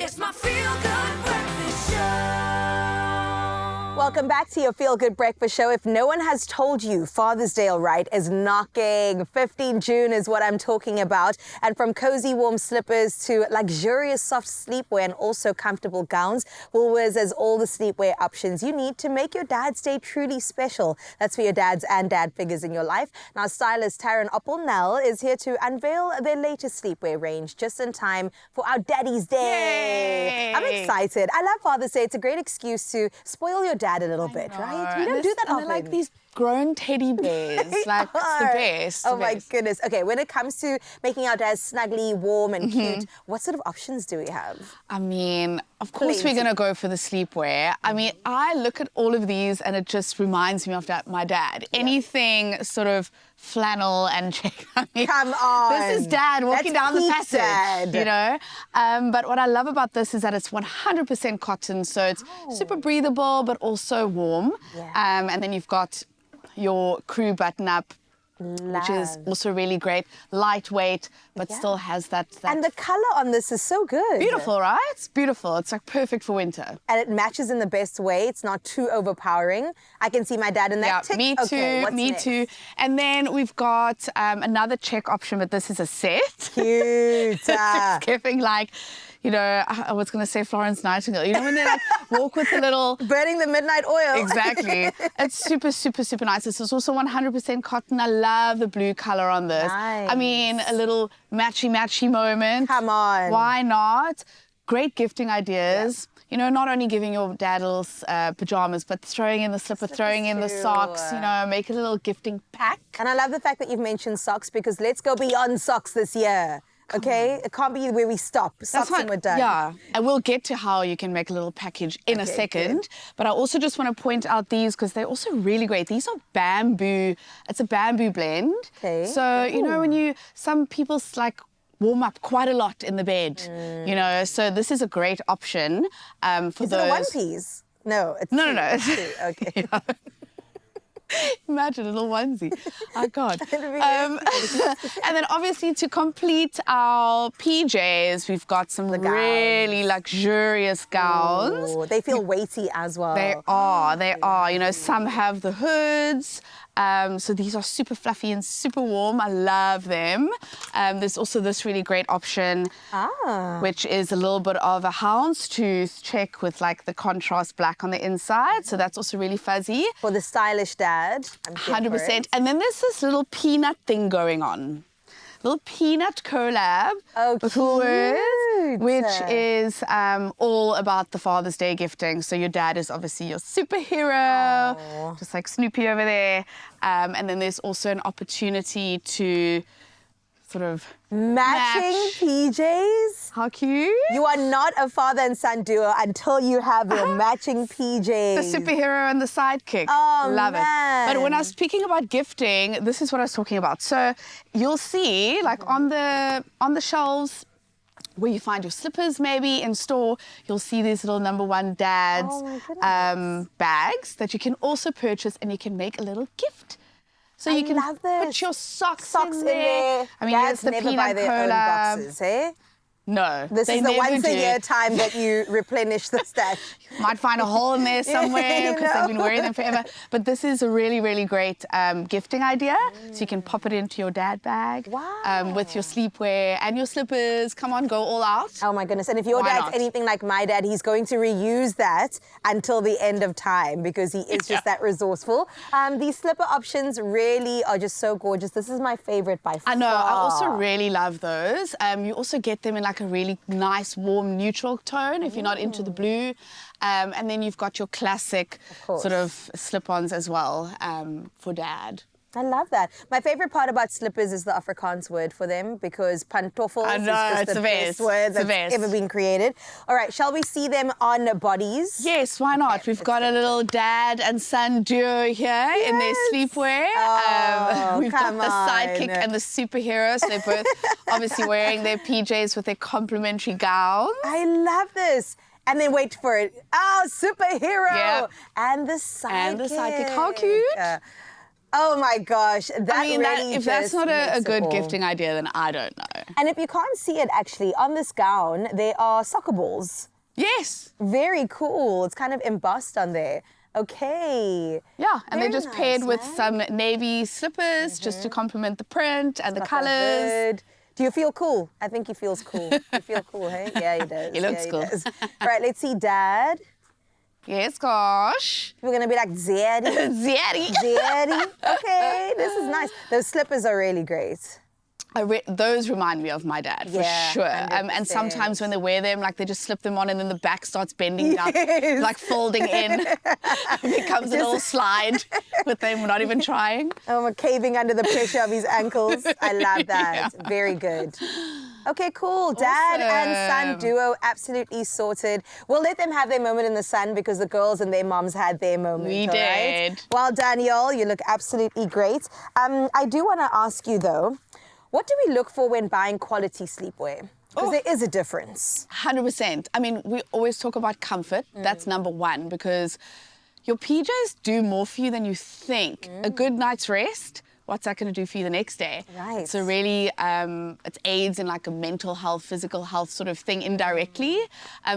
It's my feel-good breakfast show. Welcome back to your Feel Good Breakfast Show. If no one has told you, Father's Day, all right, is knocking. 15 June is what I'm talking about. And from cozy warm slippers to luxurious soft sleepwear and also comfortable gowns, Woolworths has all the sleepwear options you need to make your dad's day truly special. That's for your dads and dad figures in your life. Now, stylist Taryn Oppelnell is here to unveil their latest sleepwear range just in time for our Daddy's Day. Yay! I'm excited. I love Father's Day. It's a great excuse to spoil your dad a little bit, right? We don't do that often. They're like these grown teddy bears. Like, it's the best. Oh my goodness. Okay, when it comes to making our dads snuggly, warm and cute, what sort of options do we have? I mean, of course we're going to go for the sleepwear. I mean, I look at all of these and it just reminds me of my dad. Anything sort of flannel and check. I mean, Come on. This is Dad walking down the passage, Dad. you know. But what I love about this is that it's 100% cotton, so it's super breathable but also warm. Yeah. And then you've got your crew button-up, which is also really great, lightweight, but still has that. And the color on this is so good. Beautiful, right? It's beautiful. It's like perfect for winter. And it matches in the best way. It's not too overpowering. I can see my dad in that. Yeah, tick. me too. Okay, what's me next? too. And then we've got another check option, but this is a set. Cute. It's giving like, you know, I was going to say Florence Nightingale. You know when they like walk with the little... Burning the midnight oil. Exactly. It's super, super, super nice. This is also 100% cotton. I love the blue color on this. Nice. I mean, a little matchy-matchy moment. Come on. Why not? Great gifting ideas. Yeah. You know, not only giving your dad little pajamas, but throwing in the slipper, throwing in the socks, you know, make a little gifting pack. And I love the fact that you've mentioned socks because let's go beyond socks this year. Okay, it can't be where we stop. Socks and we're done. Yeah, and we'll get to how you can make a little package in a second. Good. But I also just want to point out these because they're also really great. These are bamboo. It's a bamboo blend. Okay. So, you know, when some people like warm up quite a lot in the bed, you know, so this is a great option for Is those. it a one piece? No, it's No, two. no, no. It's two. Okay. Yeah. Imagine a little onesie. Oh, God. And then obviously to complete our PJs, we've got some really luxurious gowns. Ooh, they feel weighty as well. They are. You know, some have the hoods. So these are super fluffy and super warm. I love them. There's also this really great option, which is a little bit of a houndstooth check with like the contrast black on the inside. So that's also really fuzzy. For the stylish dad. 100%. And then there's this little peanut thing going on. Little peanut collab with Woolworths, which is all about the Father's Day gifting. So your dad is obviously your superhero, just like Snoopy over there. And then there's also an opportunity to sort of Matching PJs? How cute. You are not a father and son duo until you have your matching PJs. The superhero and the sidekick. Oh, Love man. it. But when I was speaking about gifting, this is what I was talking about. So you'll see, like on the shelves where you find your slippers maybe in store, you'll see these little #1 dads bags that you can also purchase and you can make a little gift. So you can put your socks in there. I mean, Dads it's the never peanut buy their own cola. boxes, eh? No, This they is the never once do. a year time that you replenish the stash. Might find a hole in there somewhere because they've been wearing them forever. But this is a really, really great gifting idea. So you can pop it into your dad bag with your sleepwear and your slippers. Come on, go all out. Oh my goodness. And if your dad's anything like my dad, he's going to reuse that until the end of time because he is just that resourceful. These slipper options really are just so gorgeous. This is my favorite by far. I know. I also really love those. You also get them in like a really nice, warm, neutral tone if you're not into the blue. And then you've got your classic sort of slip-ons as well for dad. I love that. My favorite part about slippers is the Afrikaans word for them because pantoffels is just the best word that's ever been created. All right, shall we see them on bodies? Yes, why not? We've got a little dad and son duo here in their sleepwear. We've got the sidekick and the superhero. So they're both obviously wearing their PJs with their complimentary gowns. I love this. And then wait for it. Oh, superhero. Yep. And the sidekick. And the sidekick. How cute. Oh my gosh, that I mean, really if that's just not makes a it good all. gifting idea, then I don't know. And if you can't see it actually, on this gown, there are soccer balls. Yes. Very cool. It's kind of embossed on there. Okay. Yeah, and Very they're just nice, paired with man. some navy slippers just to complement the print and the Got the colours. hood. Do you feel cool? I think he feels cool. You feel cool, hey? Yeah, he does. He looks yeah, cool. Does. Right, let's see Dad. Yes, gosh. We're gonna be like Zaddy. Zaddy. Zaddy. Okay, this is nice. Those slippers are really great. Those remind me of my dad, for Yeah, sure. 100%. And sometimes when they wear them, like they just slip them on and then the back starts bending down, Yes. like folding in. It becomes a little slide with them not even trying. Oh, I'm caving under the pressure of his ankles. I love that. Yeah. Very good. Okay, cool. Dad and son Awesome. duo absolutely sorted. We'll let them have their moment in the sun because the girls and their moms had their moment. We all right? did. Well done, y'all. You look absolutely great. I do want to ask you though, what do we look for when buying quality sleepwear? Because there is a difference. 100%. I mean, we always talk about comfort. That's number one, because your PJs do more for you than you think. A good night's rest, what's that going to do for you the next day? Right. So really, it aids in like a mental health, physical health sort of thing indirectly.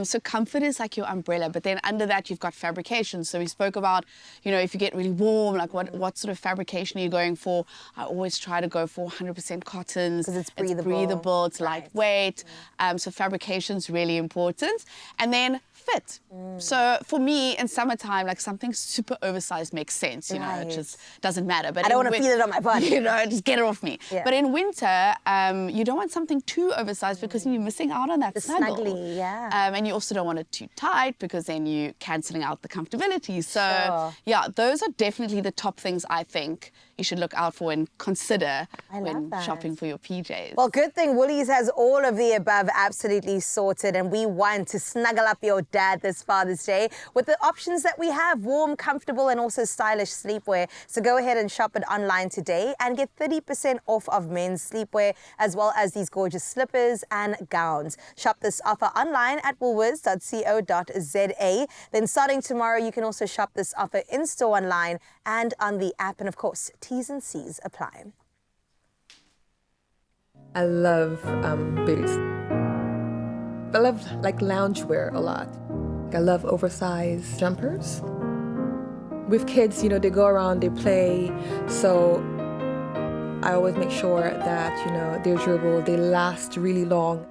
So comfort is like your umbrella, but then under that you've got fabrication. So we spoke about, you know, if you get really warm, like what sort of fabrication are you going for? I always try to go for 100% cottons. 'Cause it's breathable. It's lightweight. So fabrication's really important. And then fit. So for me in summertime, like something super oversized makes sense, you know, it Right. just doesn't matter. But I don't in want to feel it on my body. you know, just get it off me. Yeah. But in winter, you don't want something too oversized because then you're missing out on that The snuggle. snuggly, yeah. And you also don't want it too tight because then you're cancelling out the comfortability. So Sure. yeah, those are definitely the top things I think you should look out for and consider I when love that. shopping for your PJs. Well, good thing Woolies has all of the above absolutely sorted, and we want to snuggle up your dad this Father's Day with the options that we have: warm, comfortable, and also stylish sleepwear. So go ahead and shop it online today and get 30% off of men's sleepwear, as well as these gorgeous slippers and gowns. Shop this offer online at woolworths.co.za. Then starting tomorrow, you can also shop this offer in-store, online, and on the app. And of course, T's and C's apply. I love boots. I love like loungewear a lot. I love oversized jumpers. With kids, you know, they go around, they play, so I always make sure that, you know, they're durable, they last really long.